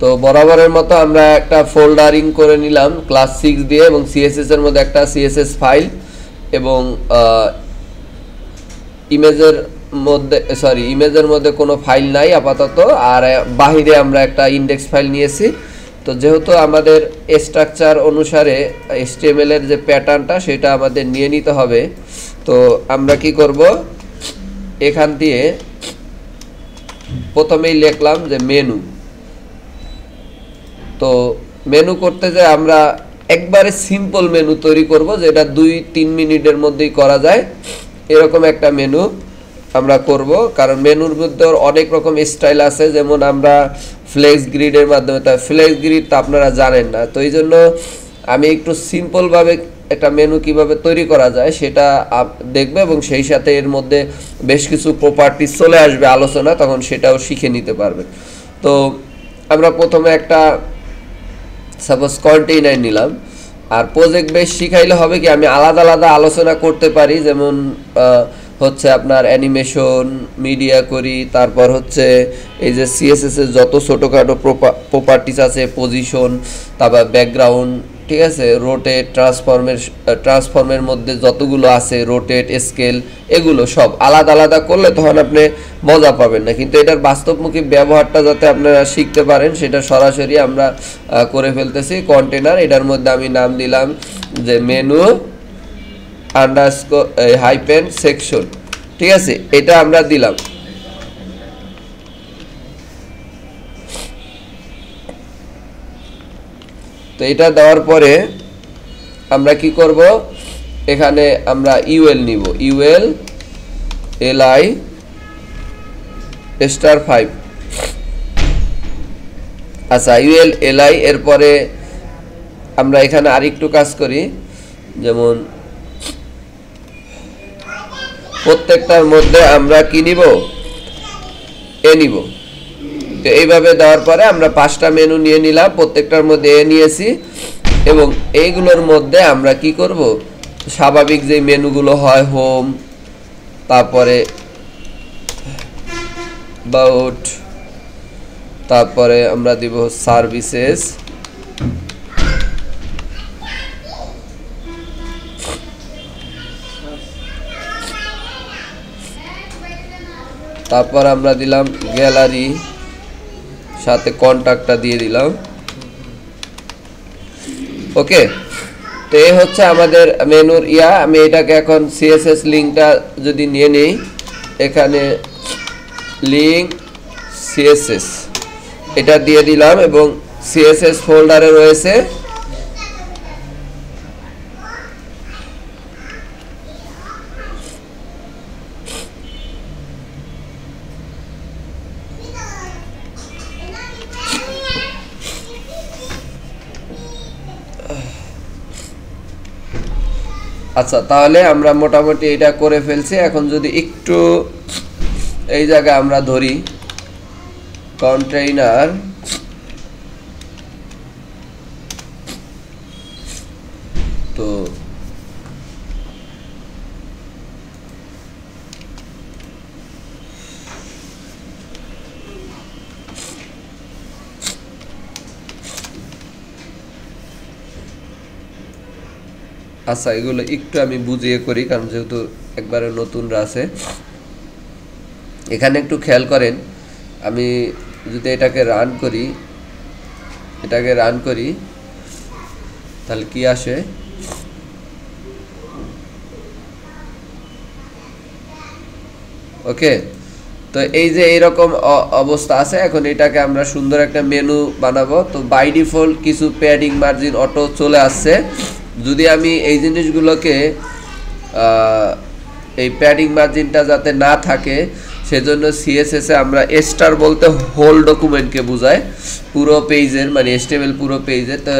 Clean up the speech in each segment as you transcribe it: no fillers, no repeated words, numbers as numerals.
তো বরাবরের মতো আমরা একটা ফোল্ডারিং করে নিলাম ক্লাস 6 দিয়ে, এবং সিএসএস এর মধ্যে একটা সিএসএস ফাইল এবং ইমেজের মধ্যে কোনো ফাইল নাই আপাতত, আর বাহিরে আমরা একটা ইন্ডেক্স ফাইল নিয়েছি। তো যেহেতু আমাদের স্ট্রাকচার অনুসারে HTML এর যে প্যাটার্নটা সেটা আমাদের নিয়ে নিতে হবে, তো আমরা কি করব, এখান দিয়ে প্রথমেই লিখলাম যে মেনু। তো মেনু করতে যে আমরা একবারে সিম্পল মেনু তৈরি করব, যেটা 2-3 মিনিটের মধ্যেই করা যায়, এরকম একটা মেনু আমরা করব। কারণ মেনুর মধ্যে অনেক রকম স্টাইল আছে, যেমন আমরা ফ্লেক্স গ্রিডের মাধ্যমে, তাই ফ্লেক্স গ্রিড তো আপনারা জানেন না, তো এই জন্য আমি একটু সিম্পলভাবে একটা মেনু কিভাবে তৈরি করা যায় সেটা দেখবে, এবং সেই সাথে এর মধ্যে বেশ কিছু প্রপার্টিজ চলে আসবে আলোচনা, তখন সেটাও শিখে নিতে পারবেন। তো আমরা প্রথমে একটা সাপোজ কন্টেইনার নিলাম, আর প্রজেক্ট বেস শিখাইলে হবে কি আমি আলাদা আলাদা আলোচনা করতে পারি, যেমন হচ্ছে আপনার অ্যানিমেশন মিডিয়া করি, তারপর হচ্ছে এই যে সিএসএস এর যত ছোটোখাটো প্রপার্টিস আছে, পজিশন, তারপর ব্যাকগ্রাউন্ড, ঠিক আছে, রোটেট, ট্রান্সফর্মের মধ্যে যতগুলো আছে, রোটেট, স্কেল, এগুলো সব আলাদা আলাদা করলে তখন আপনি মজা পাবেন না। কিন্তু এটার বাস্তবমুখী ব্যবহারটা যাতে আপনারা শিখতে পারেন সেটা সরাসরি আমরা করে ফেলতেছি। কন্টেনার, এটার মধ্যে আমি নাম দিলাম যে মেনু হাইপেন সেকশন, ঠিক আছে, এটা আমরা দিলাম। তো এটা দেওয়ার পরে আমরা কি করব, এখানে আমরা ইউএল নিব, ইউএল এলআই *5। আচ্ছা, ইউএল এলআই, এরপরে আমরা এখানে আরেকটু কাজ করি, যেমন প্রত্যেকটার মধ্যে আমরা কি নিব, এ নিব। তো এইভাবে দেওয়ার পরে আমরা 5টা মেনু নিয়ে নিলাম, প্রত্যেকটার মধ্যে এ নিয়েছি, এবং এইগুলোর মধ্যে আমরা কি করব, স্বাভাবিক যে মেনুগুলো হয়, হোম, তারপরে অ্যাবাউট, তারপরে আমরা দিব সার্ভিসেস, তারপর আমরা দিলাম গ্যালারি, সাথে কন্টাক্টটা দিয়ে দিলাম। ওকে, তো এই হচ্ছে আমাদের মেনুর আমি এটাকে এখন সিএসএস লিঙ্কটা যদি নিয়ে নেই, এখানে লিঙ্ক সিএসএস এটা দিয়ে দিলাম, এবং সিএসএস ফোল্ডারে রয়েছে আচ্ছা, তাহলে আমরা মোটামুটি এটা করে ফেলছি। এখন যদি একটু এই জায়গায় আমরা ধরি কন্টেইনার, তো আচ্ছা, এগুলো একটু আমি বুঝিয়ে করি, কারণ যেহেতু একবারে নতুনরা আছে। এখানে একটু খেয়াল করেন, আমি যদি এটাকে রান করি তাহলে কি আসে, ওকে। তো এই যে এইরকম অবস্থা আছে, এখন এটাকে আমরা সুন্দর একটা মেনু বানাবো। তো বাই ডিফল্ট কিছু প্যাডিং মার্জিন অটো চলে আসছে। যদি আমি এই জিনিসগুলোকে এই প্যাডিং মার্জিনটা যাতে না থাকে সেজন্য সিএসএস এ আমরা স্টার বলতে হোল ডকুমেন্টকে বোঝায়, পুরো পেজের, মানে HTML পুরো পেজের। তো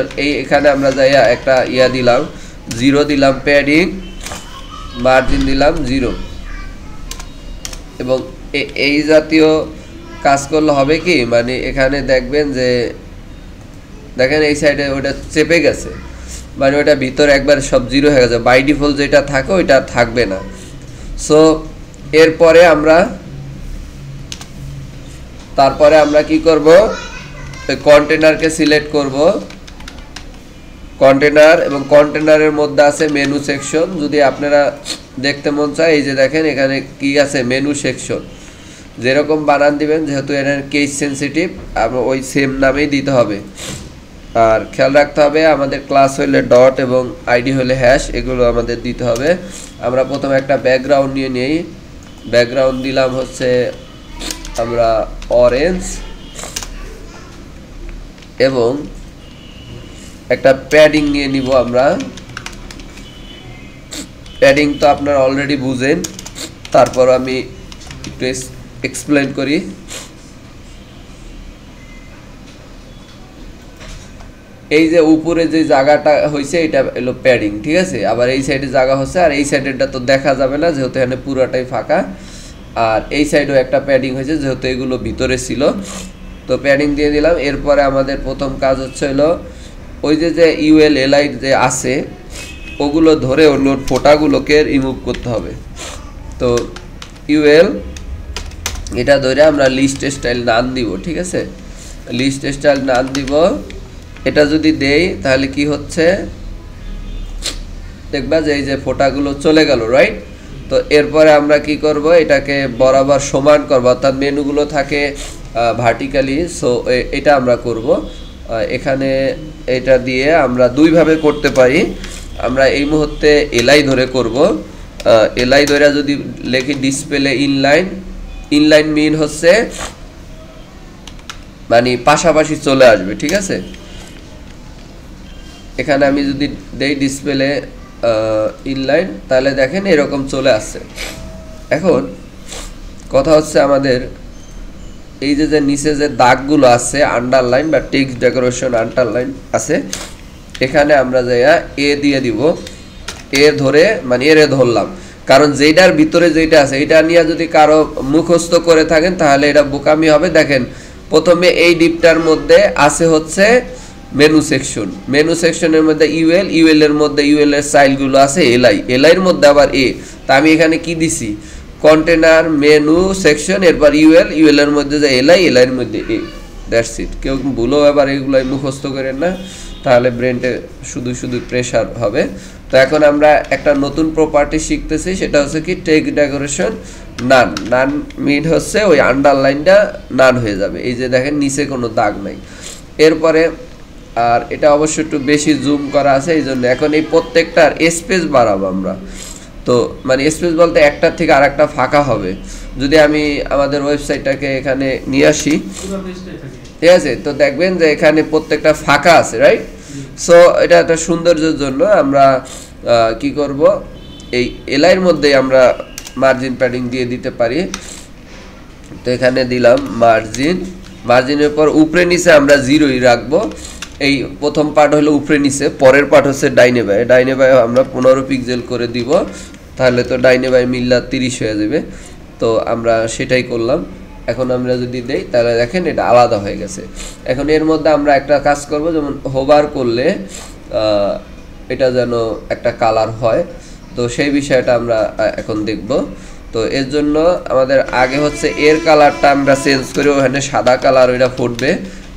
এখানে আমরা যাই একটা দিলাম 0 দিলাম, প্যাডিং মার্জিন দিলাম 0, এবং এই জাতীয় কাজ করলে হবে কি, মানে এখানে দেখবেন যে দেখেন এই সাইডে ওটা চেপে গেছে, মানে ওটা ভিতরে একবার সব 0 হয়ে গেছে। বাই ডিফল্ট যেটা থাকে ওইটা থাকবে না। সো তারপরে আমরা কি করব, কন্টেনারকে সিলেক্ট করব, কন্টেনার, এবং কন্টেনারের মধ্যে আছে মেনু সেকশন। যদি আপনারা দেখতে মন চায়, এই যে দেখেন এখানে কি আছে, মেনু সেকশন। যেরকম বানান দিবেন, যেহেতু এর কেস সেন্সিটিভ, আমরা ওই সেম নামেই দিতে হবে। আর খেয়াল রাখতে হবে আমাদের ক্লাস হইলে ডট এবং আইডি হলে হ্যাশ, এগুলো আমাদের দিতে হবে। আমরা প্রথমে একটা ব্যাকগ্রাউন্ড নিয়ে নিই। ব্যাকগ্রাউন্ড দিলাম হচ্ছে আমরা অরেঞ্জ, এবং একটা প্যাডিং নিয়ে নিব আমরা। প্যাডিং তো আপনারা অলরেডি বুঝেন, তারপর আমি একটু এক্সপ্লেন করি। এই যে উপরে যে জায়গাটা হয়েছে এটা হলো প্যাডিং, ঠিক আছে। আবার এই সাইডে জায়গা হচ্ছে, আর এই সাইডেরটা তো দেখা যাবে না যেহেতু এখানে পুরোটাই ফাঁকা। আর এই সাইডেও একটা প্যাডিং হয়েছে যেহেতু এগুলো ভিতরে ছিল, তো প্যাডিং দিয়ে দিলাম। এরপরে আমাদের প্রথম কাজ হচ্ছে হলো ওই যে ইউএল এলআই যে আছে ওগুলো ধরে ওর ফোটাগুলোকে রিমুভ করতে হবে। তো ইউএল এটা ধরে আমরা লিস্ট স্টাইল নাম দিব, ঠিক আছে। লিস্ট স্টাইল নাম দিব। এটা যদি দেই তাহলে কি হচ্ছে দেখবা যে এই যে ফোটাগুলো চলে গেল, রাইট। তো এরপরে আমরা কি করব, এটাকে বরাবর সমান করব, অর্থাৎ মেনুগুলো থাকে ভার্টিক্যালি। সো এটা আমরা করব। এখানে এটা দিয়ে আমরা দুইভাবে করতে পারি। আমরা এই মুহূর্তে এলআই ধরে করব। এলআই ধরে যদি লেখি ডিসপ্লে ইনলাইন, ইনলাইন মিন হচ্ছে মানে পাশাপাশি চলে আসবে, ঠিক আছে। এখানে আমি যদি দেই ডিসপ্লে ইনলাইন, তাহলে দেখেন এরকম চলে আসছে। এখন কথা হচ্ছে আমাদের এই যে নিচে যে দাগগুলো আছে আন্ডারলাইন বা টেক্সট ডেকোরেশন আন্ডারলাইন আছে, এখানে আমরা যাইয়া এ দিয়ে দিব। এ ধরে মানে এরে ধরলাম, কারণ যেটার ভিতরে যেটা আছে এটা নিয়ে যদি কারো মুখস্থ করে থাকেন তাহলে এটা বোকামি হবে। দেখেন প্রথমে এই ডিপটার মধ্যে আছে হচ্ছে মেনু সেকশন, মেনু সেকশনের মধ্যে ইউএল, ইউএল এর মধ্যে ইউএল এর সাইলগুলো আছে এলআই, এলআই এর মধ্যে আবার এ। তা আমি এখানে কি দিছি, কন্টেনার মেনু সেকশন, এরপর ইউএল, ইউএল এর মধ্যে যে এলআই, এলআই এর মধ্যে এ। That's it. কেউ ভুলো এবার এগুলো মুখস্থ করেন না, তাহলে ব্রেনটে শুধু শুধু প্রেশার হবে। তো এখন আমরা একটা নতুন প্রপার্টি শিখতেছি, সেটা হচ্ছে কি টেক্সট ডেকোরেশন নান। নান মিন হচ্ছে ওই আন্ডারলাইনটা নান হয়ে যাবে। এই যে দেখেন নিচে কোনো দাগ নাই। এরপরে আর এটা অবশ্য একটু বেশি জুম করা আছে, এই জন্য এখন এই প্রত্যেকটার স্পেস বাড়াবো আমরা। তো মানে স্পেস বলতে একটার থেকে আর একটা ফাঁকা হবে। যদি আমি আমাদের ওয়েবসাইটটাকে এখানে নিয়ে আসি, ঠিক আছে, তো দেখবেন যে এখানে প্রত্যেকটা ফাঁকা আছে, রাইট। সো এটা একটা সৌন্দর্যের জন্য আমরা কি করব, এই এলআইয়ের মধ্যে আমরা মার্জিন প্যাডিং দিয়ে দিতে পারি। তো এখানে দিলাম মার্জিন, মার্জিনের পর উপরে নিচে আমরা 0ই রাখবো। এই প্রথম পার্ট হলো উপরে নিচে, পরের পার্ট হচ্ছে ডাইনে বাই। ডাইনে বাই আমরা 15 পিক্সেল করে দিব, তাহলে তো ডাইনে বাই মিল্লা 30 হয়ে যাবে। তো আমরা সেটাই করলাম। এখন আমরা যদি দেই তাহলে দেখেন এটা আলাদা হয়ে গেছে। এখন এর মধ্যে আমরা একটা কাজ করব, যেমন হোভার করলে এটা যেন একটা কালার হয়, তো সেই বিষয়টা আমরা এখন দেখব। তো এর জন্য আমাদের আগে হচ্ছে এর কালারটা আমরা চেঞ্জ করে ওখানে সাদা কালার ওইটা ফুটবে।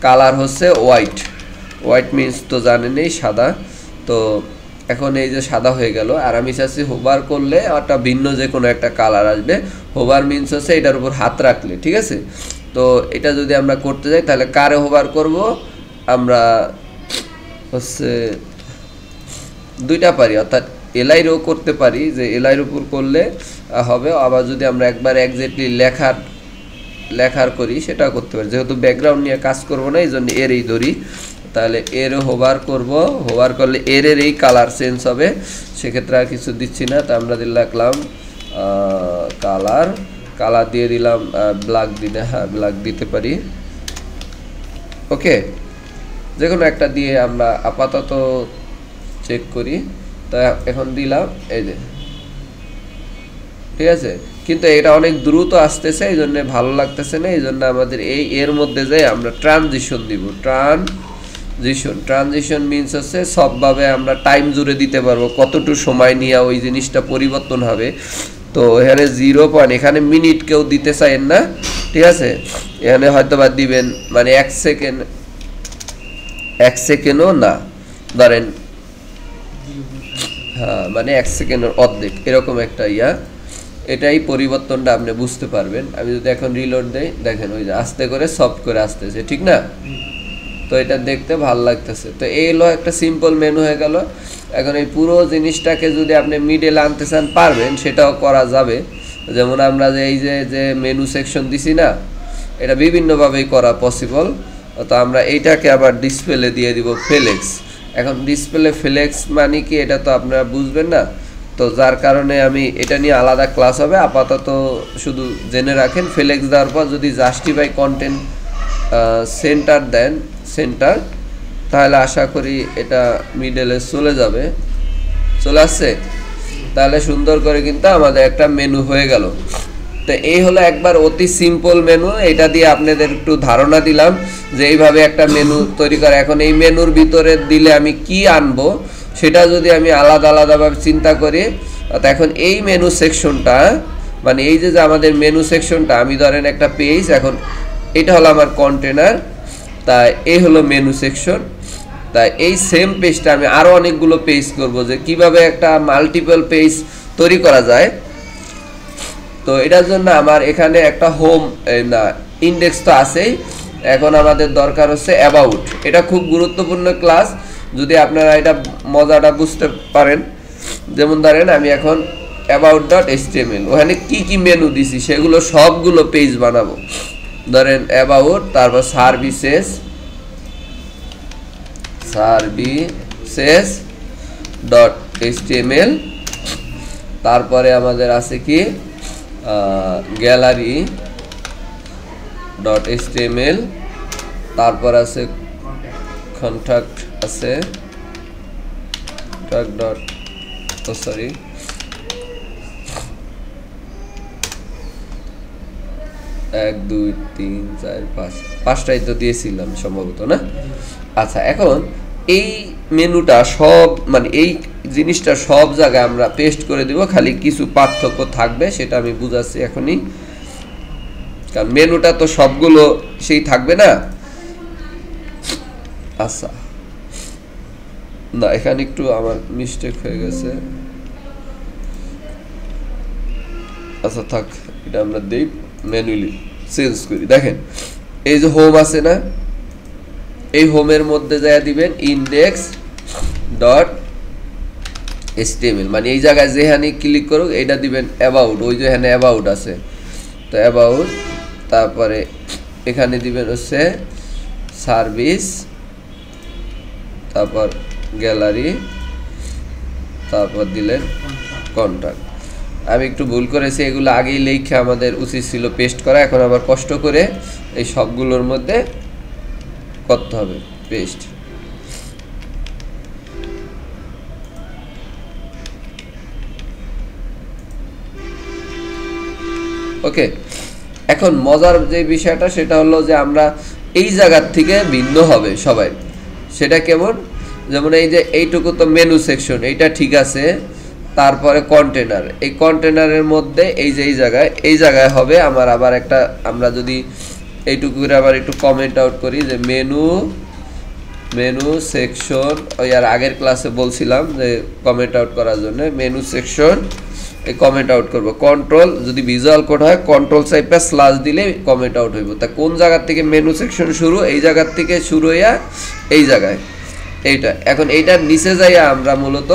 কালার হচ্ছে হোয়াইট, হোয়াইট মিন্স তো জানেনই সাদা। তো এখন এই যে সাদা হয়ে গেল, আর আমি চাচ্ছি হোভার করলে একটা ভিন্ন যে কোনো একটা কালার আসবে। হোভার মিন্স হচ্ছে এটার উপর হাত রাখলে, ঠিক আছে। তো এটা যদি আমরা করতে যাই তাহলে কারে হোভার করব, আমরা হচ্ছে দুইটা পারি, অর্থাৎ এলআইরও করতে পারি, যে এলআইর উপর করলে হবে। আবার যদি আমরা একবার একজাক্টলি লেখার করি সেটাও করতে পারি। যেহেতু ব্যাকগ্রাউন্ড নিয়ে কাজ করবো না, এই জন্য এর এই ধরি। তাহলে এর হোভার করব, হোভার করলে এর এই কালার চেঞ্জ হবে। সেক্ষেত্রে আর কিছু দিচ্ছি না, তো আমরা লিখলাম কালার, কালার দিয়ে দিলাম ব্ল্যাক দিলে, হ্যাঁ ব্ল্যাক দিতে পারি, ওকে। যে কোনো একটা দিয়ে আমরা আপাতত চেক করি। তো এখন দিলাম এই যে, ঠিক আছে। কিন্তু এটা অনেক দ্রুত আসতেছে, এই জন্য ভালো লাগতেছে না। এই জন্য আমাদের এর মধ্যে যাই আমরা ট্রানজিশন দিব। ট্রানজিশন মিন্স হচ্ছে সবভাবে আমরা টাইম জুড়ে দিতে পারবো, কতটুকু সময় নিয়ে ওই জিনিসটা পরিবর্তন হবে। তো এখানে 0 এখানে মিনিট কেউ দিতে চাইেন না, ঠিক আছে। এখানে হয়তো বা দিবেন মানে 1 সেকেন্ড 1 সেকেন্ডও না, ধরেন হ্যাঁ মানে 1 সেকেন্ডের অর্ধেক এরকম একটা এটাই পরিবর্তনটা আপনি বুঝতে পারবেন। আমি যদি এখন রিলোড দেই, দেখেন ওই যে আস্তে করে সফট করে আসতেছে, ঠিক না? তো এটা দেখতে ভালো লাগতেছে। তো এই হলো একটা সিম্পল মেনু হয়ে গেল। এখন এই পুরো জিনিসটাকে যদি আপনি মিডল আনতে চান পারবেন, সেটাও করা যাবে। যেমন আমরা যে এই যে মেনু সেকশন দিছি না, এটা বিভিন্নভাবেই করা পসিবল। তো আমরা এইটাকে আবার ডিসপ্লে দিয়ে দিব ফ্লেক্স। এখন ডিসপ্লে ফ্লেক্স মানে কি এটা তো আপনারা বুঝবেন না, তো যার কারণে আমি এটা নিয়ে আলাদা ক্লাস হবে। আপাতত শুধু জেনে রাখেন, ফ্লেক্স দেওয়ার পর যদি জাস্টিফাই কন্টেন্ট সেন্টার দেন, সেন্টার, তাহলে আশা করি এটা মিডলে চলে যাবে। চলে আসছে? তাহলে সুন্দর করে কিন্তু আমাদের একটা মেনু হয়ে গেল। তো এই হলো একবার অতি সিম্পল মেনু। এটা দিয়ে আপনাদের একটু ধারণা দিলাম যে এইভাবে একটা মেনু তৈরি করা। এখন এই মেনুর ভিতরে দিলে আমি কি আনবো সেটা যদি আমি আলাদা আলাদাভাবে চিন্তা করি, তো এখন এই মেনু সেকশনটা মানে এই যে আমাদের মেনু সেকশনটা, আমি ধরেন একটা পেজ, এখন এটা হলো আমার কন্টেনার, তাই এই হলো মেনু সেকশন। তাই এই সেম পেজটা আমি আরও অনেকগুলো পেজ করব, যে কিভাবে একটা মাল্টিপল পেজ তৈরি করা যায়। তো এটার জন্য আমার এখানে একটা হোম না ইন্ডেক্স তো আছেই, এখন আমাদের দরকার হচ্ছে অ্যাবাউট। এটা খুব গুরুত্বপূর্ণ ক্লাস, যদি আপনারা এটা মজাটা বুঝতে পারেন। যেমন ধরেন আমি এখন about.html, ওখানে কি কি মেনু দিছি সেগুলো সবগুলো পেজ বানাবো। ধরেন অ্যাবাউট, তারপর সার্ভিসেস .html, তারপরে আমাদের আছে কি গ্যালারি .html, তারপর আছে কন্ট্যাক্ট আছে সরি 1 2 3 4 5 5টাই তো দিয়েছিলাম সম্ভবত, না? আচ্ছা, এখন এই মেনুটা সব মানে এই জিনিসটা সব জায়গায় আমরা পেস্ট করে দিব, খালি কিছু পার্থক্য থাকবে, সেটা আমি বুঝাচ্ছি এখনই। কারণ মেনুটা তো সবগুলো সেই থাকবে না। আচ্ছা না, এখানে একটু আমার মিস্টেক হয়ে গেছে। আচ্ছা থাক, এটা আমরা দেই ম্যানুয়ালি চেঞ্জ করি। দেখেন এই যে হোম আছে না, এই হোমের মধ্যে যা দিবেন index.html, মানে এই জায়গায় যেখানে ক্লিক করুক এটা দিবেন অ্যাবাউট, ওই যে এখানে অ্যাবাউট আছে, তো অ্যাবাউট, তারপরে এখানে দিবেন হচ্ছে সার্ভিস, তারপর গ্যালারি, তারপর দিলেন কন্ট্যাক্ট। আমি একটু ভুল করেছি, এগুলো আগেই লেখা আমাদের উচিত ছিল পেস্ট করা, এখন আবার কষ্ট করে এই সবগুলোর মধ্যে করতে হবে পেস্ট। ওকে, এখন মজার যে বিষয়টা সেটা হলো যে আমরা এই জায়গার থেকে ভিন্ন হবে সবাই। সেটা কেমন? যেমন এই যে এইটুকু তো মেনু সেকশন, এইটা ঠিক আছে। তারপরে কন্টেনার, এই কন্টেনারের মধ্যে এই যে এই জায়গায় হবে আমার আবার একটা, আমরা যদি এইটুকু করে আবার একটু কমেন্ট আউট করি যে মেনু সেকশন, ওই আর আগের ক্লাসে বলছিলাম যে কমেন্ট আউট করার জন্য মেনু সেকশন, এই কমেন্ট আউট করব। কন্ট্রোল যদি ভিজুয়াল কোড হয় কন্ট্রোল সাইপে স্ল্যাশ দিলে কমেন্ট আউট হইব। তা কোন জায়গার থেকে মেনু সেকশন শুরু, এই জায়গার থেকে শুরু হইয়া এই জায়গায় এইটা। এখন এইটার নিচে যাইয়া আমরা মূলত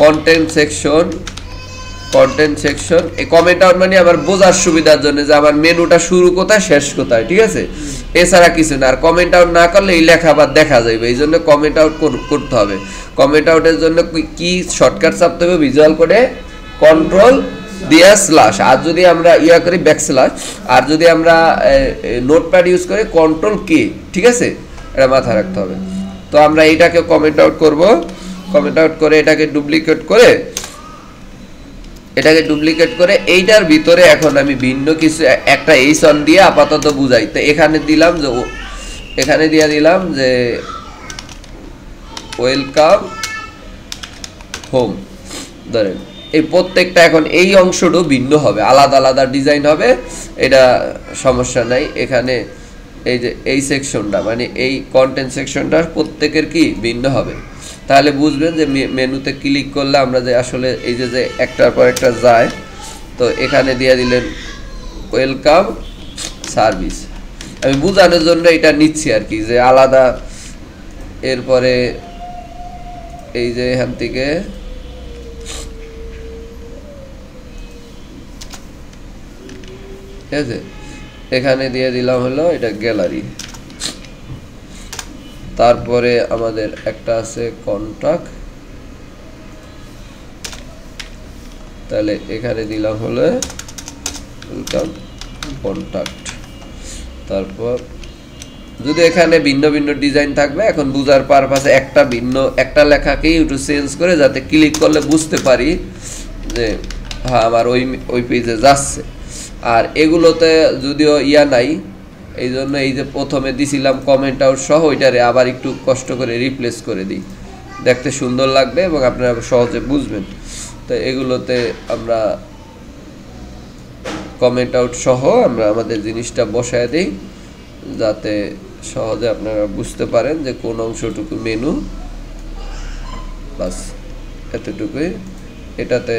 কন্টেন্ট সেকশন, এই কমেন্ট আউট মানে আমার বোঝার সুবিধার জন্য যে আমার মেনুটা শুরু কোথায় শেষ কোথায়, ঠিক আছে? এছাড়া কিছু না। আর কমেন্ট আউট না করলে এই লেখা আবার দেখা যাবে, এই জন্য কমেন্ট আউট করতে হবে। কমেন্ট আউটের জন্য কি শর্টকাট চাপতে হবে? ভিজুয়াল কোডে কন্ট্রোল দিয়া স্ল্যাশ, আর যদি আমরা করি ব্যাকস্ল্যাশ, আর যদি আমরা নোটপ্যাড ইউজ করি কন্ট্রোল কে, ঠিক আছে? এটা মাথায় রাখতে হবে। তো আমরা এইটাকে কমেন্ট আউট করব, কমেন্ট আউট করে এটাকে ডুপ্লিকেট করে এইটার ভিতরে এখন আমি ভিন্ন কিছু একটা এইসন দিয়ে আপাতত বুঝাই। তো এখানে দিলাম যে ওয়েলকাম হোম, ধরেন এই প্রত্যেকটা এখন এই অংশটাও ভিন্ন হবে, আলাদা আলাদা ডিজাইন হবে, এটা সমস্যা নাই। এখানে এই যে এই সেকশনটা মানে এই কন্টেন্ট সেকশনটা প্রত্যেকের কি ভিন্ন হবে। তাহলে বুঝবেন যে মেনুতে ক্লিক করলে আমরা যে আসলে এই যে একটার পর একটা যায়, তো এখানে দিয়ে দিলেন ওয়েলকাম সার্ভিস। আমি বোঝানোর জন্য এটা নিচ্ছি আর কি, যে আলাদা। এরপরে এই যে এখান থেকে ঠিক আছে, এখানে দিয়ে দিলাম হলো এটা গ্যালারি। তারপরে আমাদের একটা আছে কন্টাক্ট, তাহলে এখানে দিলাম হলো ওয়েলকাম কন্টাক্ট। তারপর যদি এখানে ভিন্ন ভিন্ন ডিজাইন থাকবে, এখন বুঝার পারপাসে একটা লেখাকেই একটু চেঞ্জ করে যাতে ক্লিক করলে বুঝতে পারি যে হ্যাঁ আমার ওই পেজে যাচ্ছে। আর এগুলোতে যদিও নাই, এই জন্য এই যে প্রথমে দিছিলাম কমেন্ট আউট সহ, ওইটারে আবার একটু কষ্ট করে রিপ্লেস করে দিই, দেখতে সুন্দর লাগবে এবং আপনারা সহজে বুঝবেন। তো এগুলোতে আমরা কমেন্ট আউট সহ আমরা আমাদের জিনিসটা বসায় দিই, যাতে সহজে আপনারা বুঝতে পারেন যে কোন অংশটুকু মেনু। বাস এতটুকুই। এটাতে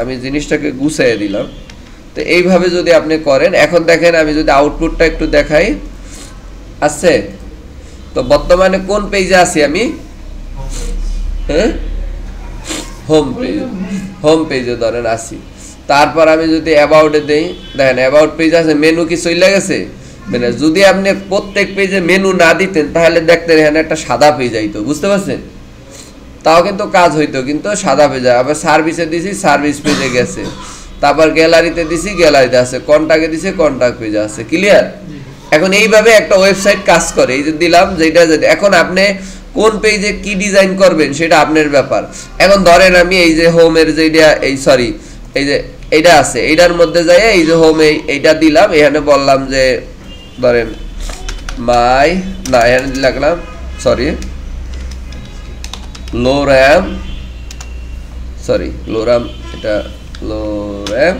আমি জিনিসটাকে গুছিয়ে দিলাম। তো এইভাবে যদি আপনি করেন, এখন দেখেন আমি যদি আউটপুটটা একটু দেখাই, আছে তো বর্তমানে কোন পেজে আছি আমি? হ্যাঁ, হোম পেজে ধরেন আছি। তারপর আমি যদি অ্যাবাউটে দেই, দেখেন অ্যাবাউট পেজ আছে, মেনু কি চলে গেছে? মানে যদি আপনি প্রত্যেক পেজে মেনু না দিতেন তাহলে দেখতেন এখানে একটা সাদা পেজ আইতো, বুঝতে পারছেন? তাও কিন্তু কাজ হইতো, কিন্তু সাদা পেজ। আবার সার্ভিসে দিছি, সার্ভিস পেজে গেছে। তারপর গ্যালারিতে দিছি, গ্যালারিতে আছে। কন্টাক্টে দিছি, কন্টাক্ট পেজে আছে। ক্লিয়ার? এখন এইভাবে একটা ওয়েবসাইট কাজ করে। এই যে দিলাম যেটা, এখন আপনি কোন পেজে কি ডিজাইন করবেন সেটা আপনার ব্যাপার। এখন ধরেন আমি এই যে হোমের যেটা এই যে এইটা আছে, এইটার মধ্যে যাই এই যে হোম এইটা দিলাম, এখানে বললাম যে ধরেন এখানে লাগলাম লোরাম, এটা লোরাম।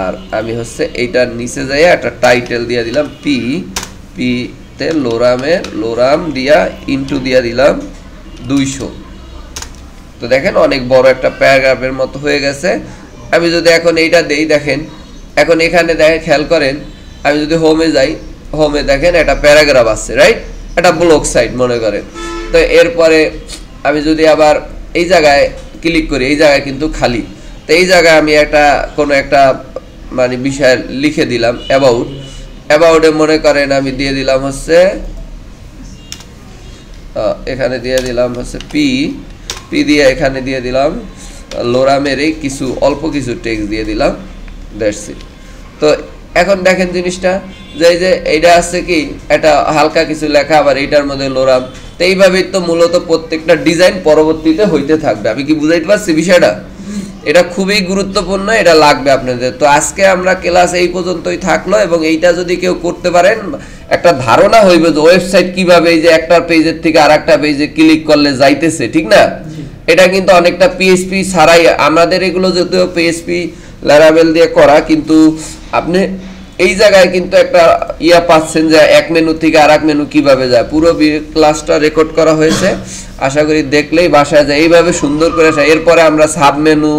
আর আমি হচ্ছে এইটার নিচে যাই একটা টাইটেল দিয়ে দিলাম পি তে লোরাম দিয়া ইনটু দিয়া দিলাম 200। তো দেখেন অনেক বড় একটা প্যারাগ্রাফের মতো হয়ে গেছে। আমি যদি এখন এইটা দেই, দেখেন এখন এখানে দেখেন, খেয়াল করেন, আমি যদি হোমে যাই, হোমে দেখেন একটা প্যারাগ্রাফ আছে, রাইট? একটা ব্লগ সাইট মনে করেন। তো এরপরে আমি যদি আবার এই জায়গায় ক্লিক করি, এই জায়গায় কিন্তু খালি। তো এই জায়গায় আমি কোনো একটা মানে বিষয় লিখে দিলাম অ্যাবাউটে মনে করেন আমি দিয়ে দিলাম হচ্ছে এখানে দিয়ে দিলাম হচ্ছে পি দিয়ে এখানে দিয়ে দিলাম লোরামের এই অল্প কিছু টেক্সট দিয়ে দিলাম, দ্যাটস ইট। তো এখন দেখেন জিনিসটা যে এইটা আছে কি একটা হালকা কিছু লেখা, আবার এইটার মধ্যে লোরাম। তো এইভাবেই তো মূলত প্রত্যেকটা ডিজাইন পরবর্তীতে হইতে থাকবে। আমি কি বুঝাইতে পারছি বিষয়টা? এটা খুবই গুরুত্বপূর্ণ, এটা লাগবে আপনাদের। তো আজকে আমরা ক্লাস এই পর্যন্তই থাকলো, এবং এইটা যদি কেউ করতে পারেন একটা ধারণা হইবে যে ওয়েবসাইট কিভাবে এই যে একটা পেজের থেকে আরেকটা পেজে ক্লিক করলে যাইতেছে, ঠিক না? এটা কিন্তু অনেকটা পিএইচপি ছাড়াই, আমাদের এগুলো যদিও পিএইচপি ল্যারাভেল দিয়ে করা, কিন্তু আপনি এই জায়গায় কিন্তু একটা পাচ্ছেন যে এক মেনু থেকে আরেক মেনু কিভাবে যায়। পুরো ক্লাসটা রেকর্ড করা হয়েছে, আশা করি দেখলেই বাসায় যায় এইভাবে সুন্দর করে। এরপরে আমরা সাব মেনু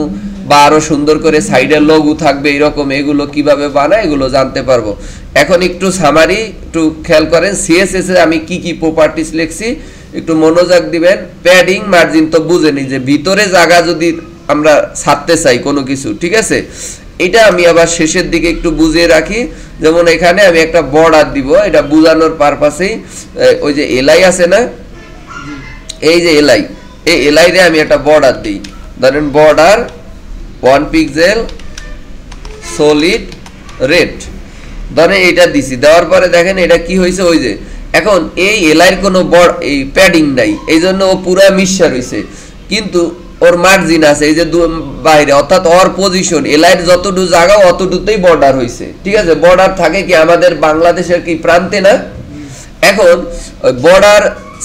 বা আরো সুন্দর করে সাইডের লোগো থাকবে এরকম, এগুলো কিভাবে বানায় এগুলো জানতে পারবো। এখন একটু সামারি একটু খেয়াল করেন, সিএসএস এ আমি কি প্রপার্টিজ লিখছি একটু মনোযোগ দিবেন। প্যাডিং মার্জিন তো বুঝেনি, যে ভিতরে জায়গা যদি আমরা ছাড়তে চাই কোনো কিছু, ঠিক আছে, এটা আমি আবার শেষের দিকে একটু বুঝিয়ে রাখি। যেমন এখানে আমি একটা বর্ডার দিব, এটা বোঝানোর পারপাসেই। ওই যে এলআই আছে না, এই যে এই এলআই রে আমি একটা বর্ডার দিই, ধরেন বর্ডার 1 পিক্সেল সলিড রেড, ধরেন এইটা দিছি। দেওয়ার পরে দেখেন এটা কি হয়েছে, ওই যে এখন এই এলআইয়ের কোনো এই প্যাডিং নাই, এই জন্য ও পুরা মিশা রয়েছে, কিন্তু ওর মার্জিন আছে এই যে বাইরে, অর্থাৎ ওর পজিশন এলআইয়ের যতটুকু জায়গা অতটুকুতেই বর্ডার হয়েছে, ঠিক আছে? বর্ডার থাকে কি আমাদের বাংলাদেশের কি প্রান্তে না? এখন ওই বর্ডার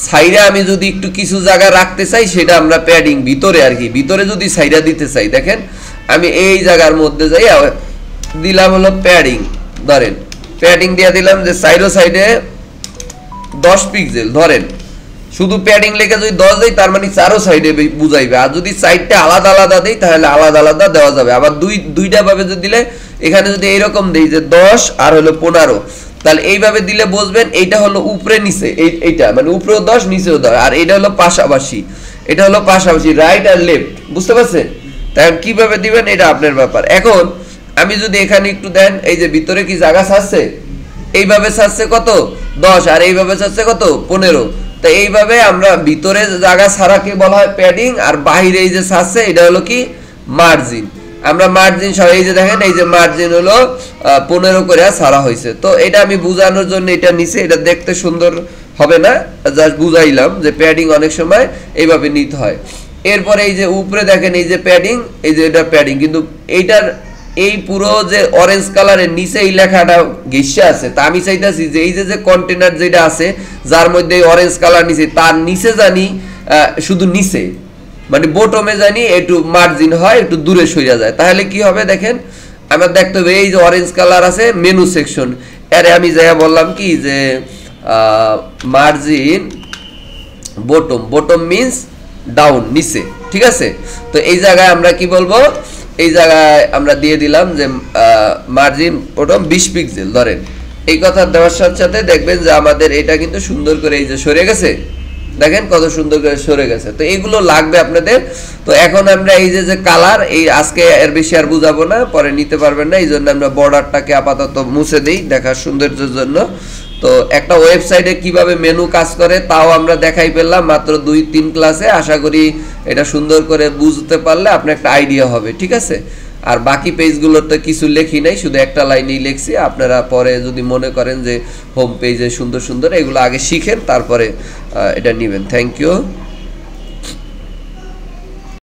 সাইডে আমি যদি একটু কিছু জায়গা রাখতে চাই, সেটা আমরা প্যাডিং ভিতরে আর কি, ভিতরে যদি সাইডা দিতে চাই, দেখেন আমি এই জায়গার মধ্যে যাই দিলাম হলো প্যাডিং, ধরেন প্যাডিং দিয়ে দিলাম যে সাইডে 10 পিক্সেল ধরেন, শুধু প্যাডিং লেখা যদি 10 দেই তার মানে চারো সাইডে বুঝাইবে, আর যদি সাইডটা আলাদা আলাদা দেই তাহলে আলাদা আলাদা দেওয়া যাবে। আবার দুইটা ভাবে যদি দিলে, এখানে যদি এইরকম দেই যে 10 আর হলো 15, তাহলে এইভাবে দিলে বুঝবেন এইটা হলো উপরে নিচে, এইটা মানে উপরেও 10 নিচেও 10, আর এটা হলো পাশাপাশি, এটা হলো পাশাপাশি রাইট আর লেফট, বুঝতে পারছেন? তাই কিভাবে দিবেন এটা আপনার ব্যাপার। এখন আমি যদি এখানে একটু দেন, এই যে ভিতরে কি জায়গা ছাড়ছে, এইভাবে ছাড়ছে কত 10, আর এইভাবে ছাড়ছে কত 15, তো এইভাবে আমরা ভিতরে জায়গা ছাড়াকে বলা হয় প্যাডিং, আর বাহিরে এই যে ছাড়ছে এটা হলো কি মার্জিন। আমরা মার্জিন সহ এই যে দেখেন এই যে মার্জিন হলো 15 করে ছাড়া হয়েছে। তো এটা আমি বোঝানোর জন্য এটা নিচে, এটা দেখতে সুন্দর হবে না, জাস্ট বুঝাইলাম যে প্যাডিং অনেক সময় এইভাবে নিতে হয়। এরপরে এই যে উপরে দেখেন এই যে প্যাডিং, এই যে এটা প্যাডিং, কিন্তু এইটার এই পুরো যে অরেঞ্জ কালারের নিচে এই লেখাটা ঘেঁষে আছে, তা আমি চাইতেছি যে এই যে কন্টেনার যেটা আছে যার মধ্যে অরেঞ্জ কালার নিচে, তার নিচে জানি শুধু নিচে মানে বটমে জানি একটু মার্জিন হয়, একটু দূরে সরিয়া যায়, তাহলে কি হবে দেখেন আমার দেখতে হবে এই যে অরেঞ্জ কালার আছে মেনু সেকশন, এরে আমি যাইয়া বললাম কি যে মার্জিন বটম মিন্স ডাউন নিচে, ঠিক আছে? তো এই জায়গায় আমরা কি বলবো, এই জায়গায় আমরা দিয়ে দিলাম যে মার্জিন বটম 20 পিক্সেল ধরেন। এই কথা দেওয়ার সাথে সাথে দেখবেন যে আমাদের এটা কিন্তু সুন্দর করে এই যে সরে গেছে, দেখেন কত সুন্দর করে সরে গেছে। তো এইগুলো লাগবে আপনাদের। তো এখন আমরা এই যে কালার, এই আজকে এর বেশি আর বুঝাবো না, পরে নিতে পারবেন না, এই জন্য আমরা বর্ডারটাকে আপাতত মুছে দিই দেখার সৌন্দর্যের জন্য। তো একটা ওয়েবসাইটে কিভাবে মেনু কাজ করে তাও আমরা দেখাই পেলাম মাত্র 2-3 ক্লাসে। আশা করি এটা সুন্দর করে বুঝতে পারলে আপনার একটা আইডিয়া হবে, ঠিক আছে? আর বাকি পেজগুলোতে কিছু লেখি নাই, শুধু একটা লাইনেই লিখছি। আপনারা পরে যদি মনে করেন যে হোম পেজে সুন্দর সুন্দর, এগুলো আগে শিখেন তারপরে এটা নেবেন। Thank you.